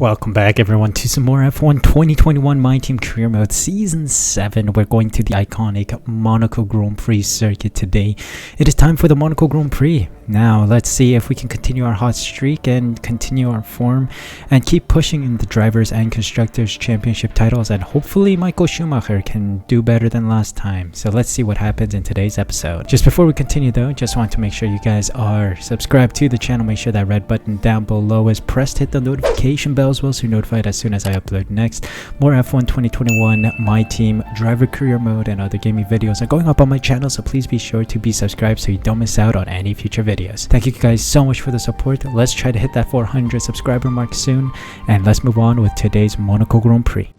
Welcome back everyone to some more F1 2021 My Team Career Mode Season 7. We're going to the iconic Monaco Grand Prix circuit today. It is time for the Monaco Grand Prix. Now let's see if we can continue our hot streak and continue our form and keep pushing in the Drivers and Constructors Championship titles, and hopefully Michael Schumacher can do better than last time. So let's see what happens in today's episode. Just before we continue though, just want to make sure you guys are subscribed to the channel. Make sure that red button down below is pressed, hit the notification bell as well so you're notified as soon as I upload next. More F1 2021 My Team Driver Career Mode and other gaming videos are going up on my channel, so please be sure to be subscribed so you don't miss out on any future videos. Thank you guys so much for the support. Let's try to hit that 400 subscriber mark soon, and let's move on with today's Monaco Grand Prix.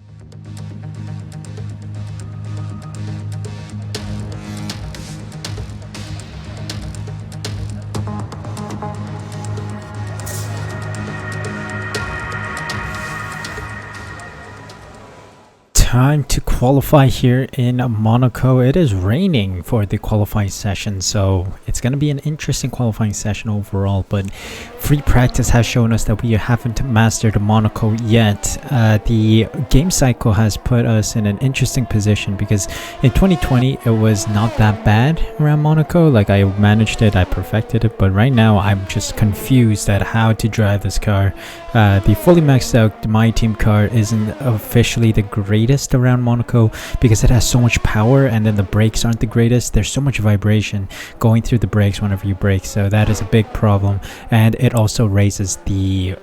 Time to qualify here in Monaco. It is raining for the qualifying session, so it's going to be an interesting qualifying session overall, but free practice has shown us that we haven't mastered Monaco yet. The game cycle has put us in an interesting position because in 2020 it was not that bad around Monaco. Like, I managed it, I perfected it, but right now I'm just confused at how to drive this car. The fully maxed out My Team car isn't officially the greatest around Monaco because it has so much power, and then the brakes aren't the greatest. There's so much vibration going through the brakes whenever you brake, so that is a big problem, and it also raises the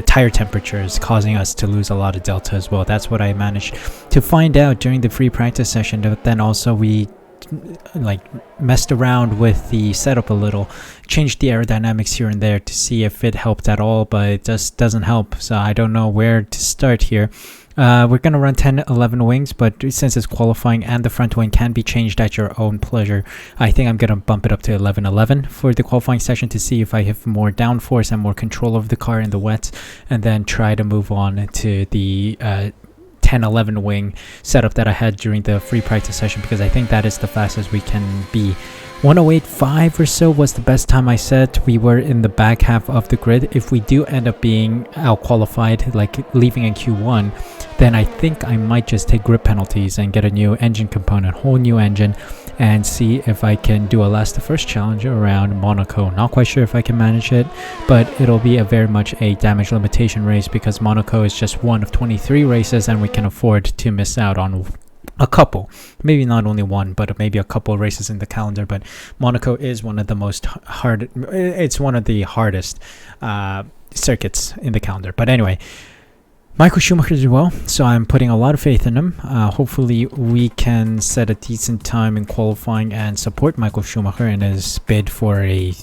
tire temperatures, causing us to lose a lot of delta as well. That's what I managed to find out during the free practice session, but then also we messed around with the setup a little, changed the aerodynamics here and there to see if it helped at all, but it just doesn't help, so I don't know where to start here. We're going to run 10-11 wings, but since it's qualifying and the front wing can be changed at your own pleasure, I think I'm going to bump it up to 11-11 for the qualifying session to see if I have more downforce and more control of the car in the wets, and then try to move on to the 10-11 wing setup that I had during the free practice session, because I think that is the fastest we can be. 108.5 or so was the best time I set. We were in the back half of the grid. If we do end up being out qualified, like leaving in Q1, then I think I might just take grip penalties and get a new engine component, whole new engine, and see if I can do a last to first challenge around Monaco. Not quite sure if I can manage it, but it'll be a very much a damage limitation race because Monaco is just one of 23 races, and we can afford to miss out on a couple, maybe not only one, but maybe a couple of races in the calendar. But Monaco is one of the most it's one of the hardest circuits in the calendar. But anyway, Michael Schumacher as well, so I'm putting a lot of faith in him. Hopefully we can set a decent time in qualifying and support Michael Schumacher in his bid for a,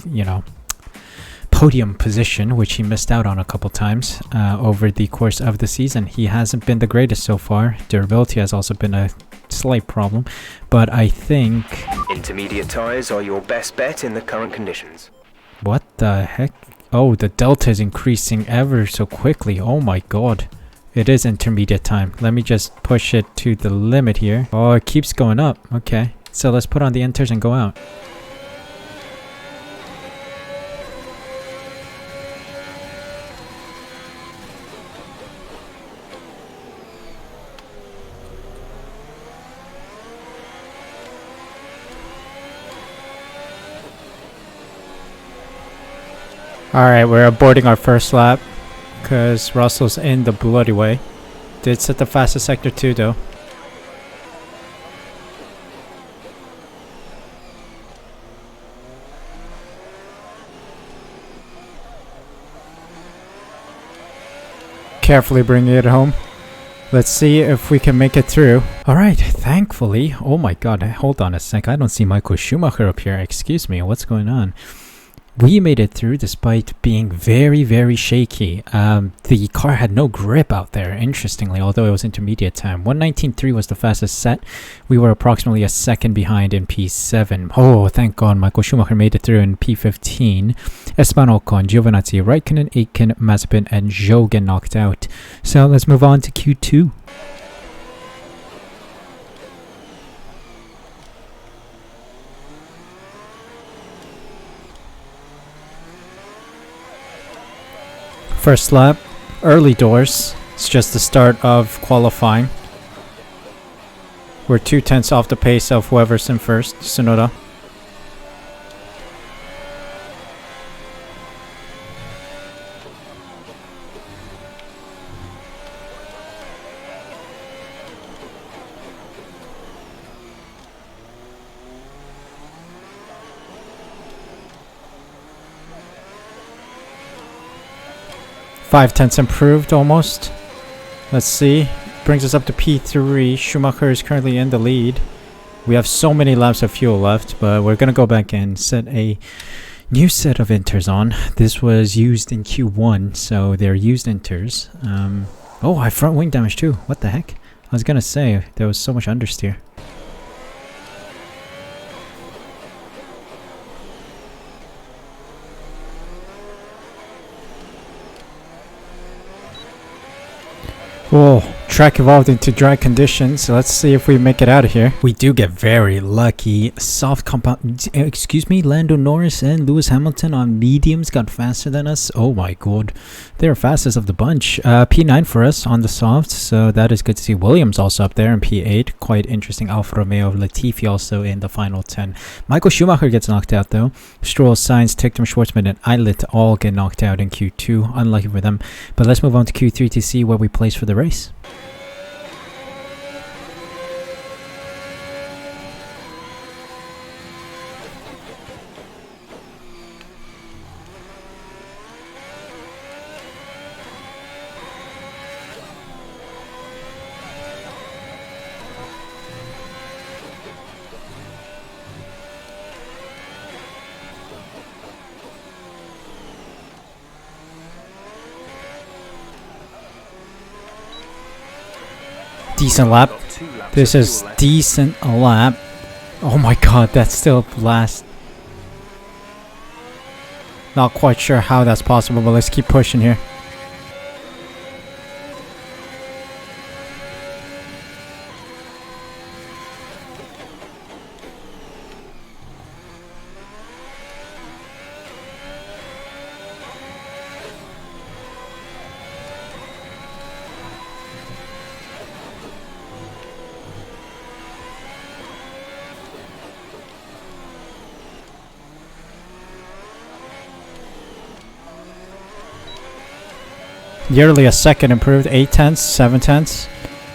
podium position, which he missed out on a couple times over the course of the season. He hasn't been the greatest so far. Durability has also been a slight problem, but I think intermediate tires are your best bet in the current conditions. What the heck? Oh, the delta is increasing ever so quickly. Oh my god. It is intermediate time. Let me just push it to the limit here. Oh, it keeps going up. Okay, so let's put on the inters and go out. Alright, we're aborting our first lap because Russell's in the bloody way. Did set the fastest sector too though. Carefully bringing it home. Let's see if we can make it through. Alright, thankfully. Oh my god, hold on a sec. I don't see Michael Schumacher up here. Excuse me, what's going on? We made it through despite being very, very shaky. The car had no grip out there, interestingly, although it was intermediate time. 119.3 was the fastest set. We were approximately a second behind in P7. Oh, thank God, Michael Schumacher made it through in P15. Esteban Ocon, Giovinazzi, Raikkonen, Aitken, Mazepin, and Zhou get knocked out. So let's move on to Q2. First lap, early doors. It's just the start of qualifying. We're 2/10 off the pace of whoever's in first, Tsunoda. Five tenths improved almost. Let's see. Brings us up to P3. Schumacher is currently in the lead. We have so many laps of fuel left, but we're going to go back and set a new set of inters on. This was used in Q1, so they're used inters. Oh, I have front wing damage too. What the heck? I was going to say, there was so much understeer. Whoa, track evolved into dry conditions, so let's see if we make it out of here. We do get very lucky. Soft compound, excuse me, Lando Norris and Lewis Hamilton on mediums got faster than us. Oh my god, they're fastest of the bunch. P9 for us on the soft, so that is good to see. Williams also up there in P8, quite interesting. Alfa Romeo, Latifi also in the final 10. Michael Schumacher gets knocked out though. Stroll, Sainz, Ticktum, Schwartzman and Eilert all get knocked out in Q2, unlucky for them. But let's move on to Q3 to see where we place for the race. Decent lap. This is decent lap. Oh my god, that's still last. Not quite sure how that's possible, but let's keep pushing here. Nearly a second improved. 8 tenths, 7 tenths.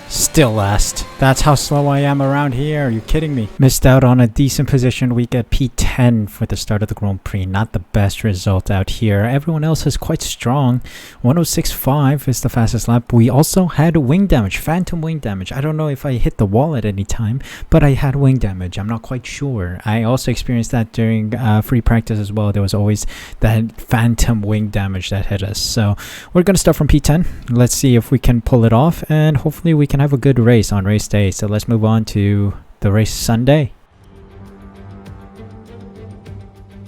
Still last. That's how slow I am around here. Are you kidding me? Missed out on a decent position. We get P10 for the start of the Grand Prix. Not the best result out here. Everyone else is quite strong. 106.5 is the fastest lap. We also had wing damage. Phantom wing damage. I don't know if I hit the wall at any time, but I had wing damage. I'm not quite sure. I also experienced that during free practice as well. There was always that phantom wing damage that hit us. So we're going to start from P10. Let's see if we can pull it off, and hopefully we can have a good race on race day. So let's move on to the race Sunday.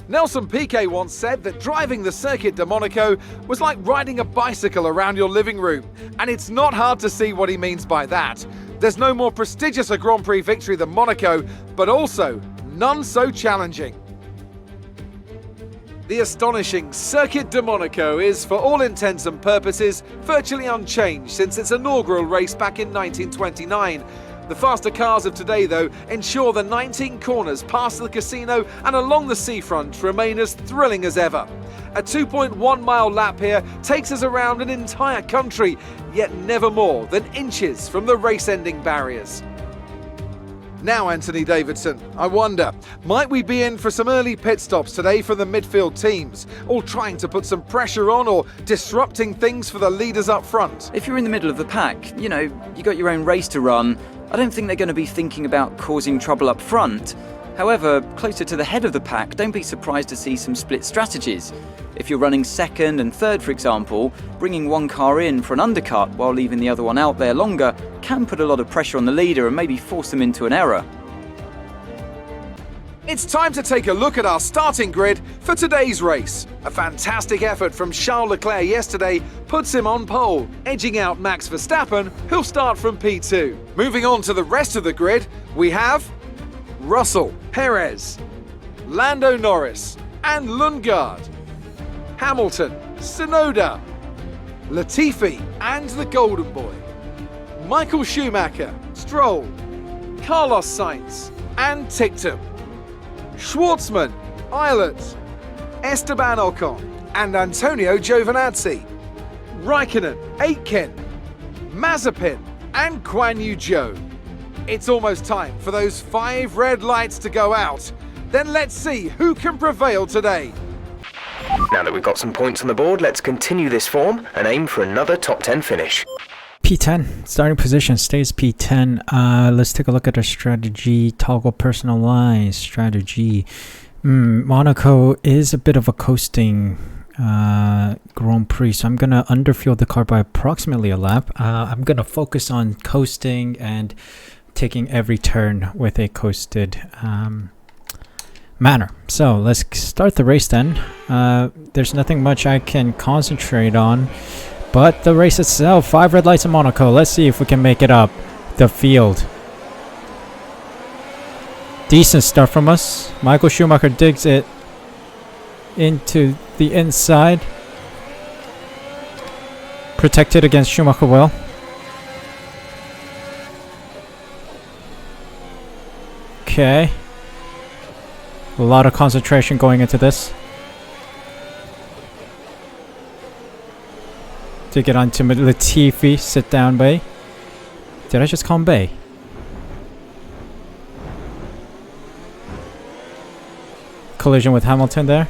Nelson Piquet once said that driving the Circuit de Monaco was like riding a bicycle around your living room, and it's not hard to see what he means by that. There's no more prestigious a Grand Prix victory than Monaco, but also none so challenging. The astonishing Circuit de Monaco is, for all intents and purposes, virtually unchanged since its inaugural race back in 1929. The faster cars of today, though, ensure the 19 corners past the casino and along the seafront remain as thrilling as ever. A 2.1 mile lap here takes us around an entire country, yet never more than inches from the race-ending barriers. Now, Anthony Davidson, I wonder, might we be in for some early pit stops today from the midfield teams, all trying to put some pressure on or disrupting things for the leaders up front? If you're in the middle of the pack, you got your own race to run. I don't think they're going to be thinking about causing trouble up front. However, closer to the head of the pack, don't be surprised to see some split strategies. If you're running second and third, for example, bringing one car in for an undercut while leaving the other one out there longer can put a lot of pressure on the leader and maybe force them into an error. It's time to take a look at our starting grid for today's race. A fantastic effort from Charles Leclerc yesterday puts him on pole, edging out Max Verstappen, who'll start from P2. Moving on to the rest of the grid, we have Russell, Perez, Lando Norris and Lundgaard, Hamilton, Tsunoda, Latifi and the Golden Boy, Michael Schumacher, Stroll, Carlos Sainz and Ticktum, Schwartzman, Eilert, Esteban Ocon and Antonio Giovinazzi, Raikkonen, Aitken, Mazepin and Guan Yu Zhou. It's almost time for those 5 red lights to go out. Then let's see who can prevail today. Now that we've got some points on the board, let's continue this form and aim for another top 10 finish. P10, starting position stays P10. Let's take a look at our strategy. Toggle personalized strategy. Monaco is a bit of a coasting Grand Prix, so I'm gonna underfield the car by approximately a lap. I'm gonna focus on coasting and taking every turn with a coasted manner. So let's start the race then. There's nothing much I can concentrate on, but the race itself, 5 red lights in Monaco. Let's see if we can make it up the field. Decent start from us. Michael Schumacher digs it into the inside. Protected against Schumacher well. Okay. A lot of concentration going into this. To get onto Latifi. Sit down, Bay. Did I just call him Bay? Collision with Hamilton there.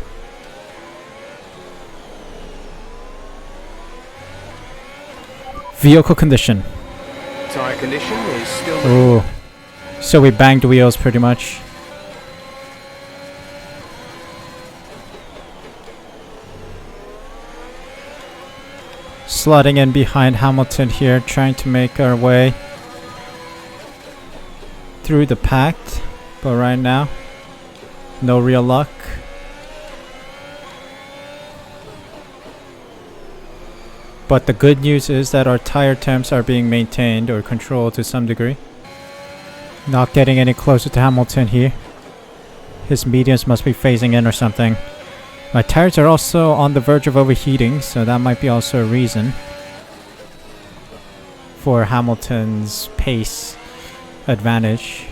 Vehicle condition. Tire condition is still... Ooh. So we banged wheels pretty much. Slotting in behind Hamilton here, trying to make our way through the pack. But right now, no real luck. But the good news is that our tire temps are being maintained or controlled to some degree. Not getting any closer to Hamilton here. His mediums must be phasing in or something. My tires are also on the verge of overheating, so that might be also a reason for Hamilton's pace advantage.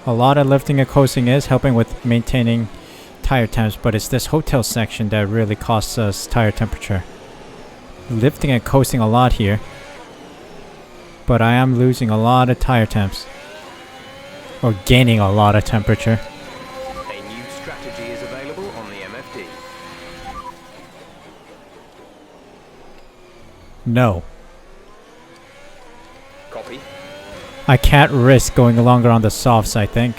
A lot of lifting and coasting is helping with maintaining tire temps, but it's this hotel section that really costs us tire temperature. Lifting and coasting a lot here, but I am losing a lot of tire temps, or gaining a lot of temperature. A new strategy is available on the MFD. No, Copy. I can't risk going longer on the softs, I think.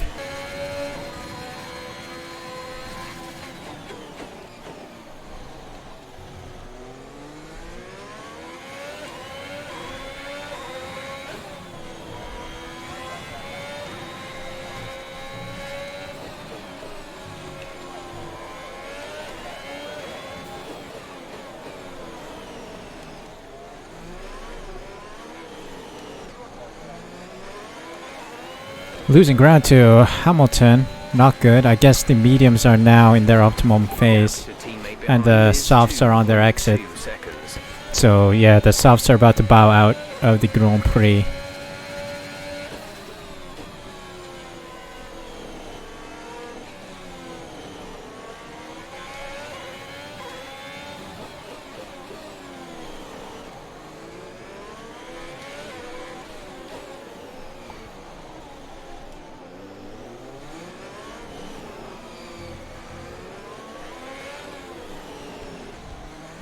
Losing ground to Hamilton, not good. I guess the mediums are now in their optimum phase, and the softs are on their exit. So yeah, the softs are about to bow out of the Grand Prix.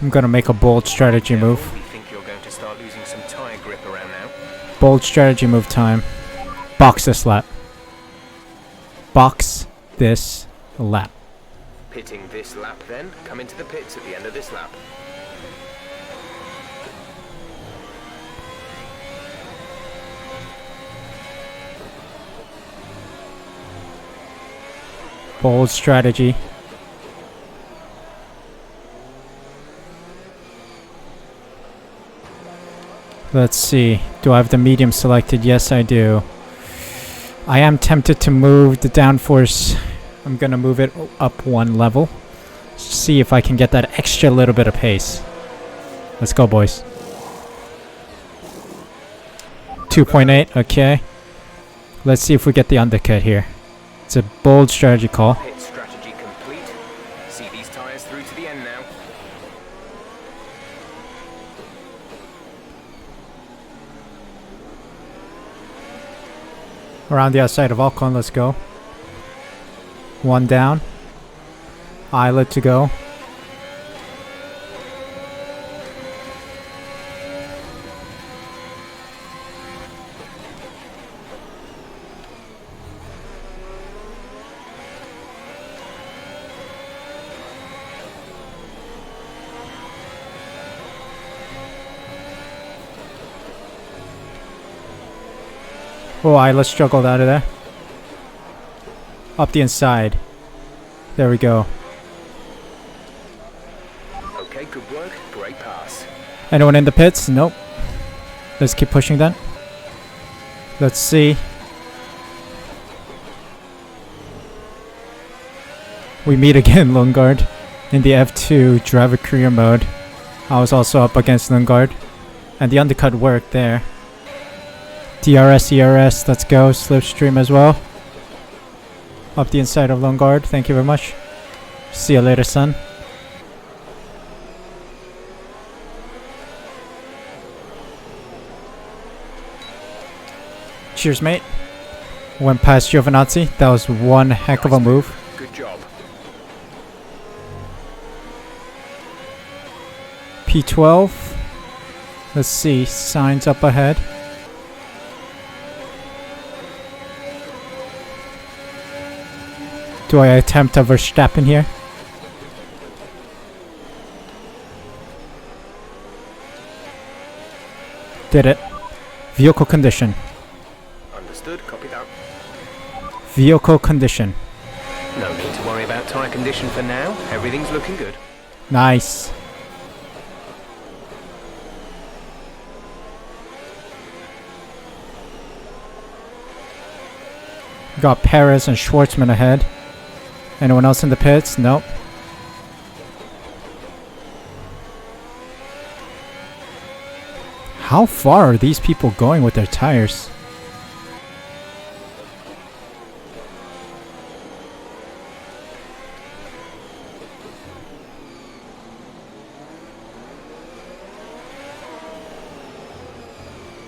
I'm gonna make a bold strategy move. We think you're going to start losing some tire grip around now. Bold strategy move time. Box this lap. Box this lap. Pitting this lap then. Come into the pits at the end of this lap. Bold strategy. Let's see. Do I have the medium selected? Yes, I do. I am tempted to move the downforce I'm gonna move it up one level. See if I can get that extra little bit of pace. Let's go, boys. 2.8, okay. Let's see if we get the undercut here. It's a bold strategy call. Pit strategy complete. See these tyres through to the end now. Around the outside of Alcon, let's go. One down. Islet to go. Oh, Islet struggled out of there. Up the inside. There we go. Okay, good work. Great pass. Anyone in the pits? Nope. Let's keep pushing then. Let's see. We meet again, Lundgaard, in the F2 driver career mode. I was also up against Lundgaard, and the undercut worked there. DRS, ERS, let's go. Slipstream as well. Up the inside of Lundgaard. Thank you very much. See you later, son. Cheers, mate. Went past Giovinazzi. That was one heck of a move. Good job. P12. Let's see. Signs up ahead. Do I attempt a Verstappen here? Did it. Vehicle condition. Understood. Copy that. Vehicle condition. No need to worry about tyre condition for now. Everything's looking good. Nice. Got Perez and Schwartzman ahead. Anyone else in the pits? Nope. How far are these people going with their tires?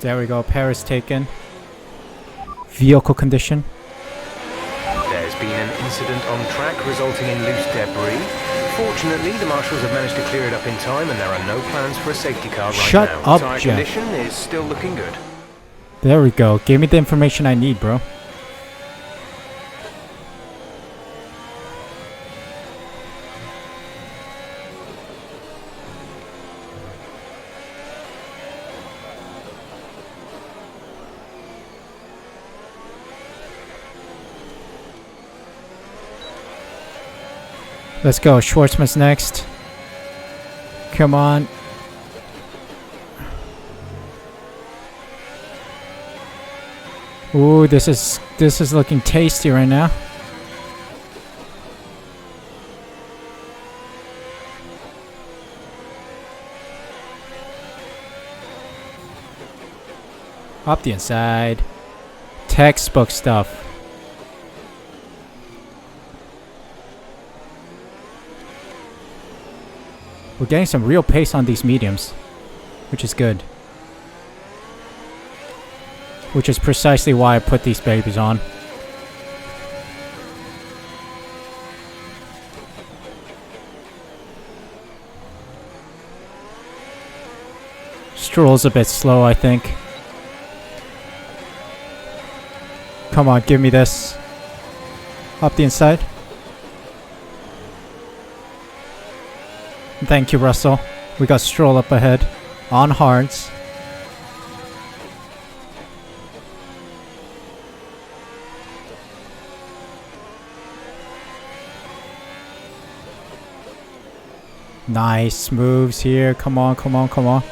There we go, Perez taken. Vehicle condition. There's been an incident on track resulting in loose debris. Fortunately, the marshals have managed to clear it up in time and there are no plans for a safety car right Shut now. up, Tyre Jeff. condition is still looking good. There we go. Give me the information I need, bro. Let's go. Schwartzman's next. Come on. Ooh, this is looking tasty right now. Up the inside. Textbook stuff. We're getting some real pace on these mediums, which is good. Which is precisely why I put these babies on. Stroll's a bit slow, I think. Come on, give me this. Up the inside. Thank you, Russell. We got Stroll up ahead. On hards. Nice moves here. Come on, come on, come on.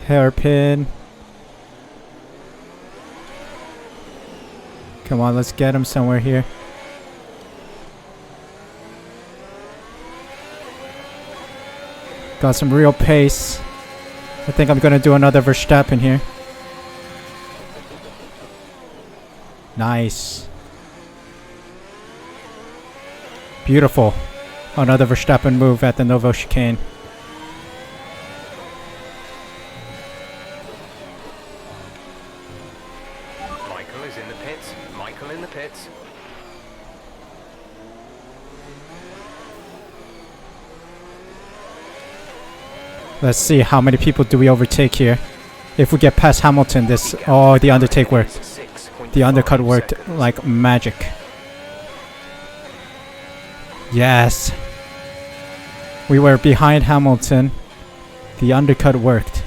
Hairpin. Come on, let's get him somewhere here. Got some real pace. I think I'm gonna do another Verstappen here. Nice. Beautiful. Another Verstappen move at the Novo chicane. Michael is in the pits. Michael in the pits. Let's see how many people do we overtake here. If we get past Hamilton, this... Oh, the undertake worked. The undercut worked like magic. Yes. We were behind Hamilton. The undercut worked.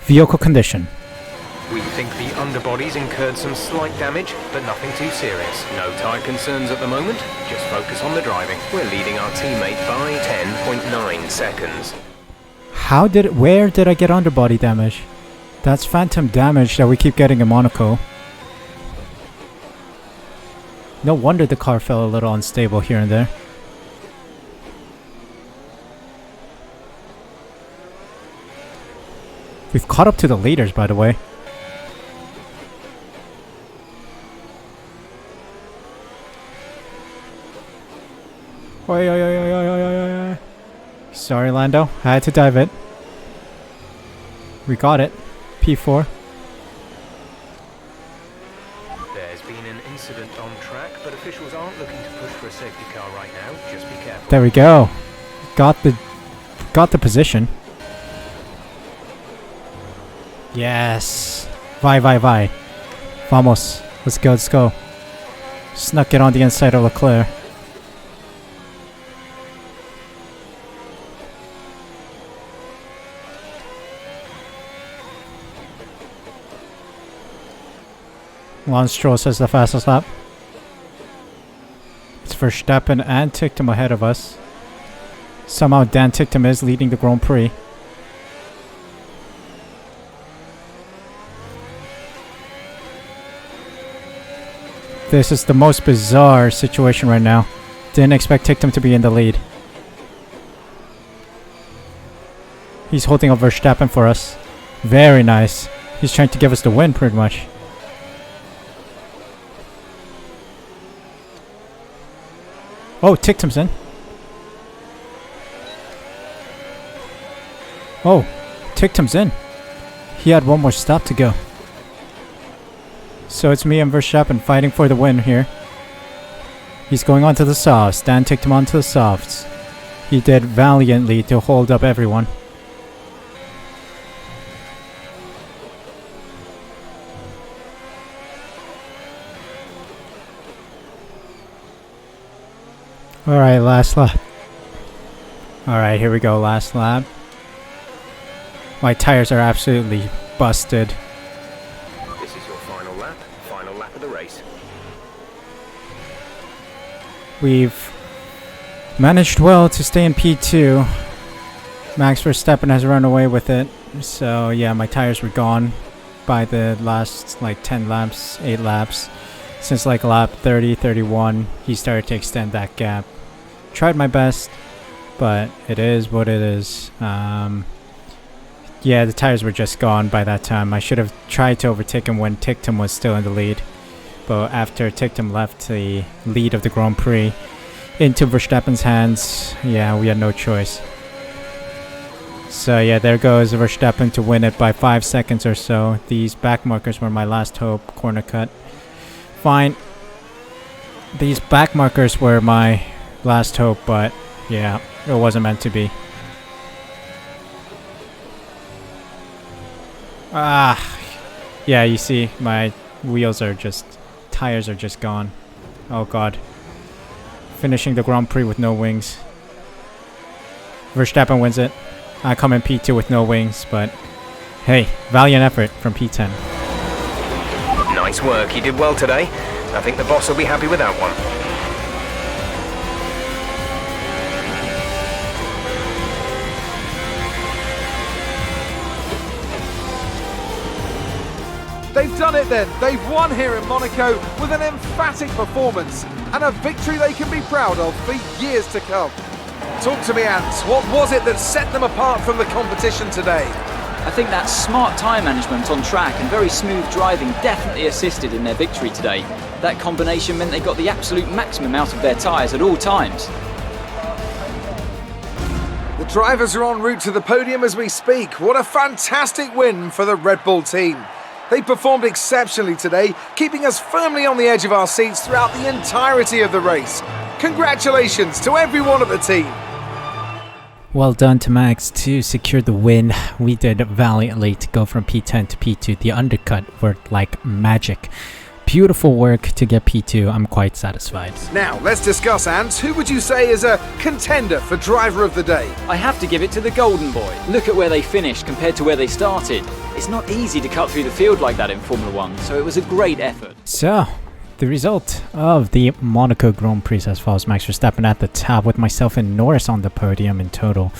Vehicle condition. We think the underbody's incurred some slight damage, but nothing too serious. No tyre concerns at the moment. Just focus on the driving. We're leading our teammate by 10.9 seconds. Where did I get underbody damage? That's phantom damage that we keep getting in Monaco. No wonder the car felt a little unstable here and there. We've caught up to the leaders, by the way. Oi, oi, oi, oi, oi, oi, oi, oi. Sorry, Lando. I had to dive it. We got it. P4. There's been an incident on track, but officials aren't looking to push for a safety car right now. Just be careful. There we go. Got the position. Yes. Vai. Vamos. Let's go, let's go. Snuck it on the inside of Leclerc. Lance Stroll says the fastest lap. It's Verstappen and Ticktum ahead of us. Somehow Dan Ticktum is leading the Grand Prix. This is the most bizarre situation right now. Didn't expect Ticktum to be in the lead. He's holding up Verstappen for us. Very nice. He's trying to give us the win pretty much. Oh, Ticktum's in. Oh, Ticktum's in. He had one more stop to go. So it's me and Verstappen fighting for the win here. He's going onto the softs. Dan Ticktum onto the softs. He did valiantly to hold up everyone. Alright, last lap. Alright, here we go, last lap. My tires are absolutely busted. This is your final lap of the race. We've managed well to stay in P2. Max Verstappen has run away with it. So yeah, my tires were gone by the last like 10 laps, 8 laps. Since like lap 30, 31, he started to extend that gap. Tried my best, but it is what it is. Yeah, the tires were just gone by that time. I should have tried to overtake him when Ticktum was still in the lead. But after Ticktum left the lead of the Grand Prix into Verstappen's hands, yeah, we had no choice. So yeah, there goes Verstappen to win it by 5 seconds or so. These back markers were my last hope. Corner cut. Fine. These back markers were my last hope, but yeah, it wasn't meant to be. Yeah, you see, my tires are just gone. Oh god. Finishing the Grand Prix with no wings. Verstappen wins it. I come in P2 with no wings, but hey, valiant effort from P10. Nice work, you did well today. I think the boss will be happy with that one. They've done it then. They've won here in Monaco with an emphatic performance and a victory they can be proud of for years to come. Talk to me, Ant. What was it that set them apart from the competition today? I think that smart tyre management on track and very smooth driving definitely assisted in their victory today. That combination meant they got the absolute maximum out of their tyres at all times. The drivers are en route to the podium as we speak. What a fantastic win for the Red Bull team. They performed exceptionally today, keeping us firmly on the edge of our seats throughout the entirety of the race. Congratulations to everyone at the team. Well done to Max to secure the win. We did valiantly to go from P10 to P2. The undercut worked like magic. Beautiful work to get P2. I'm quite satisfied. Now, let's discuss, Ant. Who would you say is a contender for driver of the day? I have to give it to the Golden Boy. Look at where they finished compared to where they started. It's not easy to cut through the field like that in Formula 1, so it was a great effort. So, the result of the Monaco Grand Prix as follows: Max Verstappen at the top with myself and Norris on the podium in total.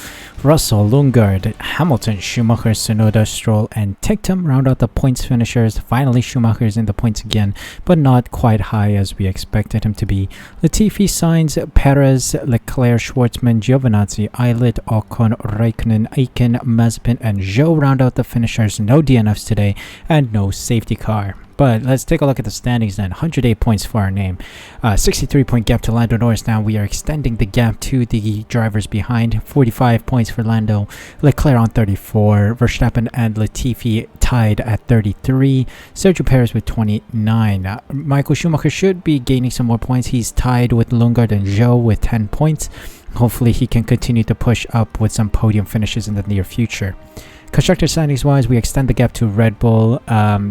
Russell, Lundgaard, Hamilton, Schumacher, Tsunoda, Stroll, and Ticktum round out the points finishers. Finally, Schumacher is in the points again, but not quite high as we expected him to be. Latifi, Sainz, Perez, Leclerc, Schwartzman, Giovinazzi, Eilert, Ocon, Raikkonen, Aiken, Mazepin, and Zhou round out the finishers. No DNFs today, and no safety car. But let's take a look at the standings then. 108 points for our name. 63-point gap to Lando Norris now. We are extending the gap to the drivers behind. 45 points for Lando. Leclerc on 34. Verstappen and Latifi tied at 33. Sergio Perez with 29. Michael Schumacher should be gaining some more points. He's tied with Lundgaard and Zhou with 10 points. Hopefully he can continue to push up with some podium finishes in the near future. Constructor standings wise, we extend the gap to Red Bull.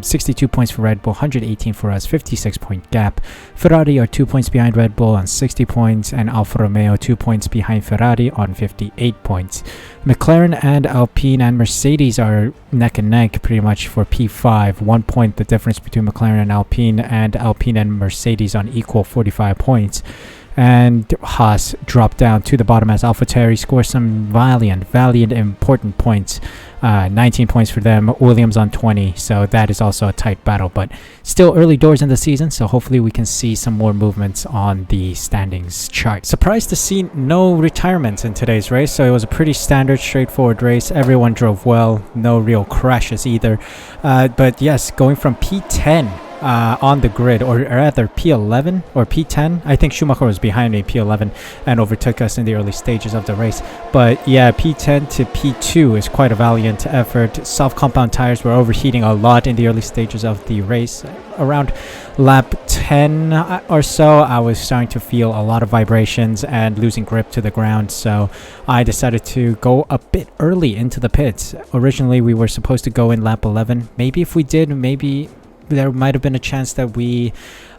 62 points for Red Bull, 118 for us, 56-point gap. Ferrari are 2 points behind Red Bull on 60 points, and Alfa Romeo 2 points behind Ferrari on 58 points. McLaren and Alpine and Mercedes are neck and neck pretty much for P5. 1 point the difference between McLaren and Alpine and Mercedes on equal 45 points. And Haas dropped down to the bottom as AlphaTauri scores some valiant important points. 19 points for them, Williams on 20, so that is also a tight battle, but still early doors in the season, so hopefully we can see some more movements on the standings chart. Surprised to see no retirements in today's race, so it was a pretty standard, straightforward race. Everyone drove well, no real crashes either, but yes, going from P10 on the grid, or rather P11 or P10. I think Schumacher was behind me P11 and overtook us in the early stages of the race. But yeah, P10 to P2 is quite a valiant effort. Soft compound tires were overheating a lot in the early stages of the race. Around lap 10 or so, I was starting to feel a lot of vibrations and losing grip to the ground, so I decided to go a bit early into the pits. Originally, we were supposed to go in lap 11. Maybe if we did, maybe there might have been a chance that we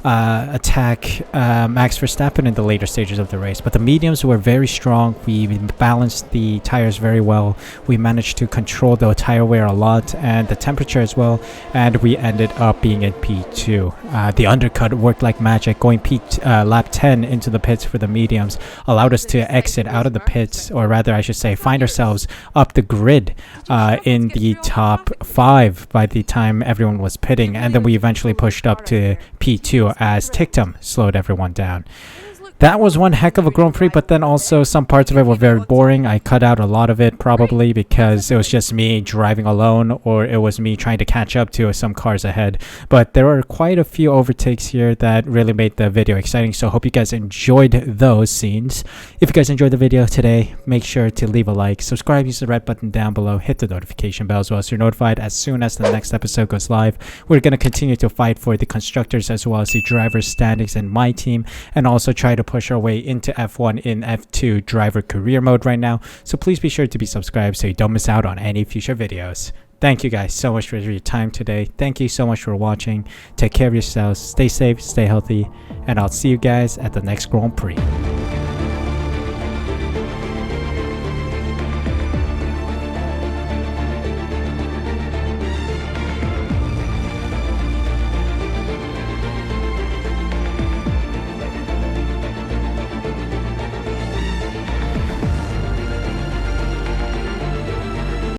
attack Max Verstappen in the later stages of the race, but the mediums were very strong. We balanced the tires very well. We managed to control the tire wear a lot and the temperature as well, and we ended up being in P2. The undercut worked like magic. Going lap 10 into the pits for the mediums allowed us to exit out of the pits, or rather I should say find ourselves up the grid in the top 5 by the time everyone was pitting, and then we eventually pushed up to P2 as Ticktum slowed everyone down. That was one heck of a Grand Prix, but then also some parts of it were very boring. I cut out a lot of it probably because it was just me driving alone, or it was me trying to catch up to some cars ahead. But there were quite a few overtakes here that really made the video exciting, so I hope you guys enjoyed those scenes. If you guys enjoyed the video today, make sure to leave a like, subscribe, use the red button down below, hit the notification bell as well so you're notified as soon as the next episode goes live. We're going to continue to fight for the constructors as well as the drivers' standings in my team, and also try to push our way into F1 in F2 driver career mode right now, so please be sure to be subscribed so you don't miss out on any future videos. Thank you guys so much for your time today. Thank you so much for watching. Take care of yourselves, stay safe, stay healthy, and I'll see you guys at the next Grand Prix.